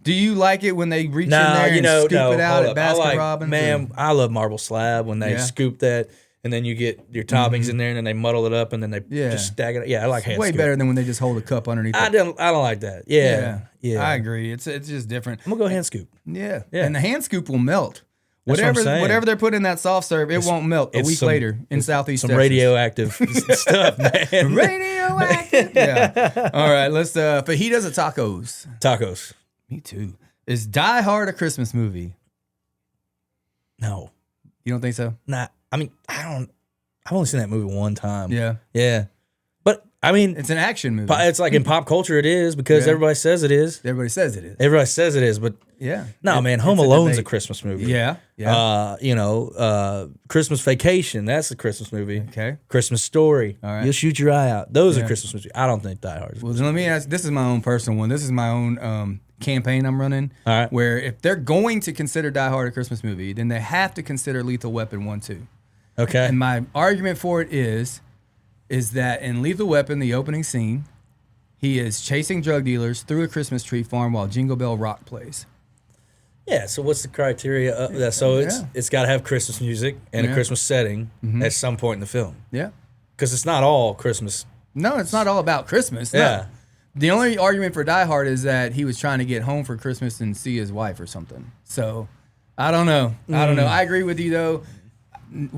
Do you like it when they reach in there and scoop it out at Baskin Robbins? Man, I love marble slab when they scoop that, and then you get your toppings in there, and then they muddle it up, and then they just stack it. Yeah, I like hand way scoop. better than when they just hold a cup underneath. I don't like that. Yeah. I agree. It's just different. I'm gonna go hand scoop. Yeah. And the hand scoop will melt. That's what I'm saying. Whatever they're putting in that soft serve, it won't melt a week later in Southeast Some Texas. radioactive stuff, man. Radioactive. Yeah. All right. Let's fajitas or tacos? Tacos. Me too. Is Die Hard a Christmas movie? No. You don't think so? Nah. I mean, I've only seen that movie one time. Yeah. Yeah. But I mean, It's an action movie. it's like in pop culture it is because everybody says it is. Everybody says it is. Everybody says it is, but Yeah. no, man, Home Alone's a Christmas movie. Yeah. Yeah. Christmas Vacation, that's a Christmas movie. Okay. Christmas Story. All right. You'll Shoot Your Eye Out. Those Yeah. are Christmas movies. I don't think Die Hard is. Well, then let me ask. This is my own personal one. This is my own campaign I'm running. All right. Where if they're going to consider Die Hard a Christmas movie, then they have to consider Lethal Weapon 1, 2. Okay. And my argument for it is that in Lethal Weapon, the opening scene, he is chasing drug dealers through a Christmas tree farm while Jingle Bell Rock plays. Yeah, so what's the criteria of that? So it's got to have Christmas music and a Christmas setting at some point in the film. Yeah. Because it's not all Christmas. No, it's not all about Christmas. No. Yeah. The only argument for Die Hard is that he was trying to get home for Christmas and see his wife or something. So, I don't know. I agree with you, though.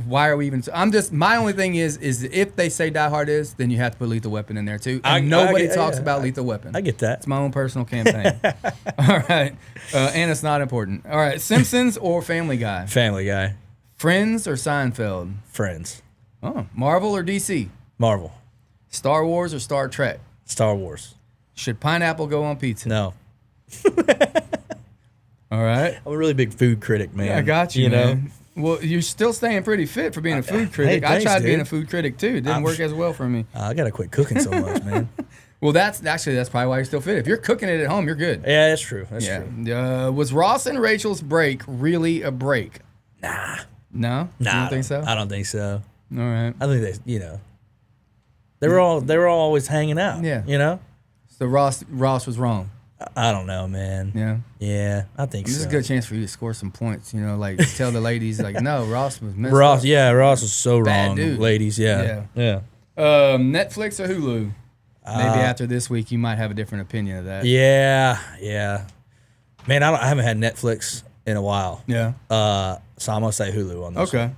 Why are we even? My only thing is if they say Die Hard is, then you have to put Lethal Weapon in there too. And nobody talks about Lethal Weapon. I get that. It's my own personal campaign. All right. And it's not important. All right. Simpsons or Family Guy? Family Guy. Friends or Seinfeld? Friends. Oh, Marvel or DC? Marvel. Star Wars or Star Trek? Star Wars. Should pineapple go on pizza? No. All right. I'm a really big food critic, man. Yeah, I got you, know? man. Well, you're still staying pretty fit for being a food critic. Hey, thanks, I tried dude. being a food critic too. It didn't work as well for me. I got to quit cooking so much, man. Well, that's probably why you're still fit. If you're cooking it at home, you're good. Yeah, that's true. That's true. Was Ross and Rachel's break really a break? Nah. No? You don't think so? I don't think so. All right. I think they were all always hanging out. Yeah. You know? So Ross was wrong. I don't know, man. Yeah. Yeah, I think This so. is a good chance for you to score some points. Like tell the ladies, like, no, Ross was messed Ross, up. yeah, Ross was so Bad wrong, dude. ladies. Yeah. Netflix or Hulu? Maybe after this week, you might have a different opinion of that. Yeah. Man, I haven't had Netflix in a while. Yeah. So I'm gonna say Hulu on this. Okay.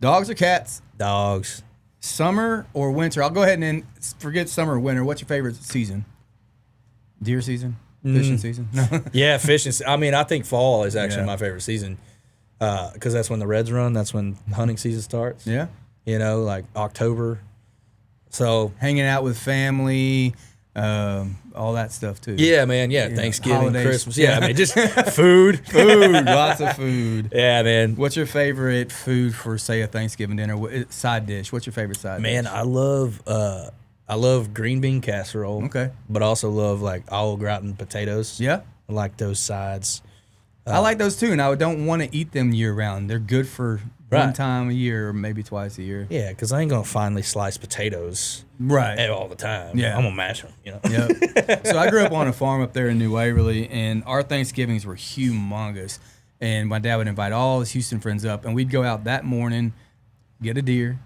Dogs or cats? Dogs. Summer or winter? I'll go ahead and forget summer or winter. What's your favorite season? Deer season? Fishing season? No. Yeah, fishing. I mean, I think fall is actually Yeah. my favorite season because that's when the reds run. That's when hunting season starts. Yeah. Like October. So Hanging out with family, all that stuff too. yeah, man. Yeah, Thanksgiving, holidays. Christmas. Yeah, I mean, just food. Lots of food. Yeah, man. What's your favorite food for, say, a Thanksgiving dinner? Side dish. What's your favorite side Man, dish? I love green bean casserole. Okay. But also love like olive gratin potatoes. Yeah. I like those sides. I like those too, and I don't want to eat them year round. They're good for one Right. time a year or maybe twice a year. Yeah, because I ain't gonna finely slice potatoes Right. all the time. Yeah. I'm gonna mash them. Yep. So I grew up on a farm up there in New Waverly, and our Thanksgivings were humongous. And my dad would invite all his Houston friends up, and we'd go out that morning, get a deer.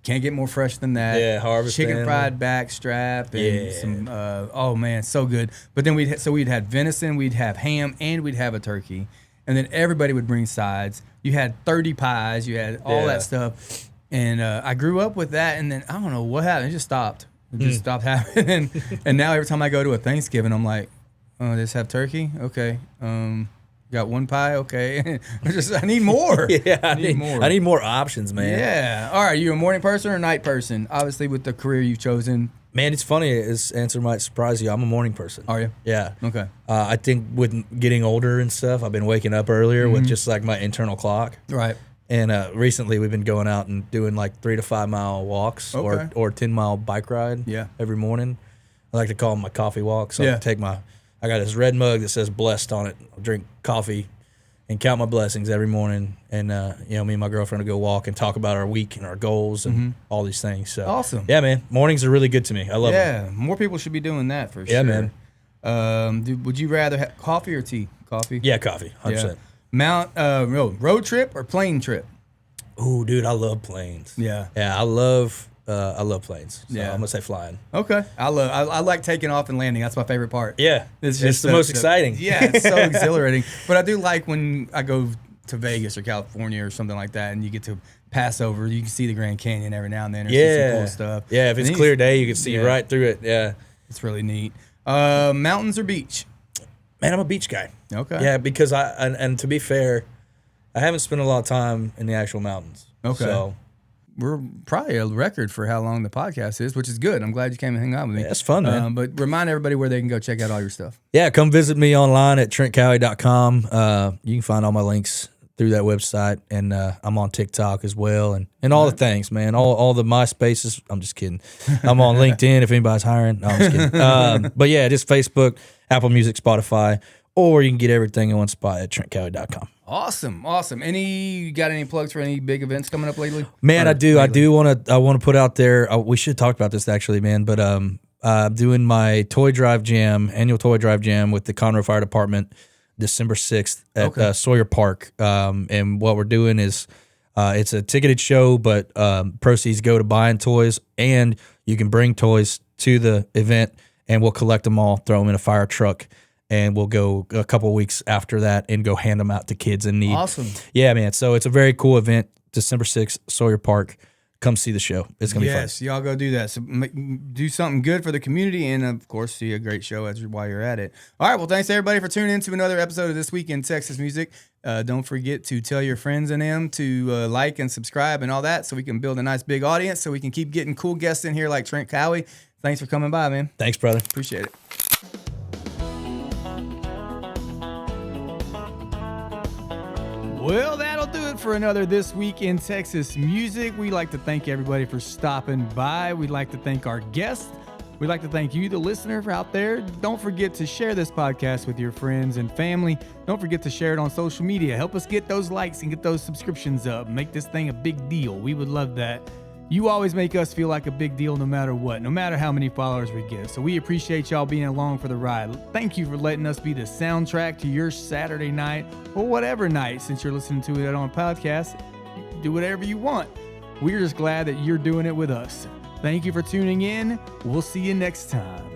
Can't get more fresh than that. Yeah, harvest chicken animal. fried backstrap and Yeah. some. Oh man, so good. But then we'd had venison, we'd have ham, and we'd have a turkey, and then everybody would bring sides. You had 30 pies, you had all Yeah. that stuff, and I grew up with that. And then I don't know what happened. It just stopped. It just stopped happening. And now every time I go to a Thanksgiving, I'm like, oh, just have turkey, okay. Got one pie, okay. I need more. Yeah, I need more. I need more options, man. Yeah. All right. You a morning person or a night person? Obviously, with the career you've chosen. Man, it's funny. This answer might surprise you. I'm a morning person. Are you? Yeah. Okay. I think with getting older and stuff, I've been waking up earlier with just like my internal clock. Right. And recently, we've been going out and doing like 3 to 5 mile walks Okay. or 10-mile bike ride. Yeah. Every morning. I like to call them my coffee walks. So Yeah. I got this red mug that says blessed on it. I'll drink coffee and count my blessings every morning. And, me and my girlfriend will go walk and talk about our week and our goals and all these things. So Awesome. Yeah, man. Mornings are really good to me. I love them. Yeah. More people should be doing that for Yeah, sure. man. Would you rather have coffee or tea? Coffee. Yeah, coffee. 100%. Road trip or plane trip? Ooh, dude, I love planes. Yeah. Yeah, I love planes. So Yeah. I'm gonna say flying. Okay. I like taking off and landing. That's my favorite part. Yeah, It's the most exciting. Yeah, it's so exhilarating. But I do like when I go to Vegas or California or something like that, and you get to pass over. You can see the Grand Canyon every now and then. Or see some cool stuff. Yeah, if it's And clear day, you can see yeah. right through it. Yeah. it's really neat. Mountains or beach? Man, I'm a beach guy. Okay. Yeah, because and to be fair, I haven't spent a lot of time in the actual mountains. Okay. So We're probably a record for how long the podcast is, which is good. I'm glad you came and hung out with me. yeah, it's fun, man. But remind everybody where they can go check out all your stuff. Yeah, come visit me online at TrentCowie.com. You can find all my links through that website, and I'm on TikTok as well, and all the things, man. All the MySpaces. I'm just kidding. I'm on LinkedIn if anybody's hiring. No, I'm just kidding. But yeah, just Facebook, Apple Music, Spotify, or you can get everything in one spot at TrentCowie.com. Awesome. You got any plugs for any big events coming up lately? Man, Or I do lately? want to put out there. We should talk about this actually, man. But I'm doing my annual toy drive jam with the Conroe Fire Department, December 6th at Sawyer Park. And what we're doing is it's a ticketed show, but proceeds go to buying toys, and you can bring toys to the event, and we'll collect them all, throw them in a fire truck. And we'll go a couple of weeks after that and go hand them out to kids in need. Awesome. Yeah, man. So it's a very cool event. December 6th, Sawyer Park. Come see the show. It's going to be fun. Yes, y'all go do that. So do something good for the community, and of course, see a great show while you're at it. All right. Well, thanks everybody for tuning in to another episode of This Week in Texas Music. Don't forget to tell your friends and them to like and subscribe and all that, so we can build a nice big audience, so we can keep getting cool guests in here like Trent Cowie. Thanks for coming by, man. Thanks, brother. Appreciate it. Well, that'll do it for another This Week in Texas Music. We'd like to thank everybody for stopping by. We'd like to thank our guests. We'd like to thank you, the listener out there. Don't forget to share this podcast with your friends and family. Don't forget to share it on social media. Help us get those likes and get those subscriptions up. Make this thing a big deal. We would love that. You always make us feel like a big deal no matter what, no matter how many followers we get. So we appreciate y'all being along for the ride. Thank you for letting us be the soundtrack to your Saturday night or whatever night, since you're listening to it on a podcast. You can do whatever you want. We're just glad that you're doing it with us. Thank you for tuning in. We'll see you next time.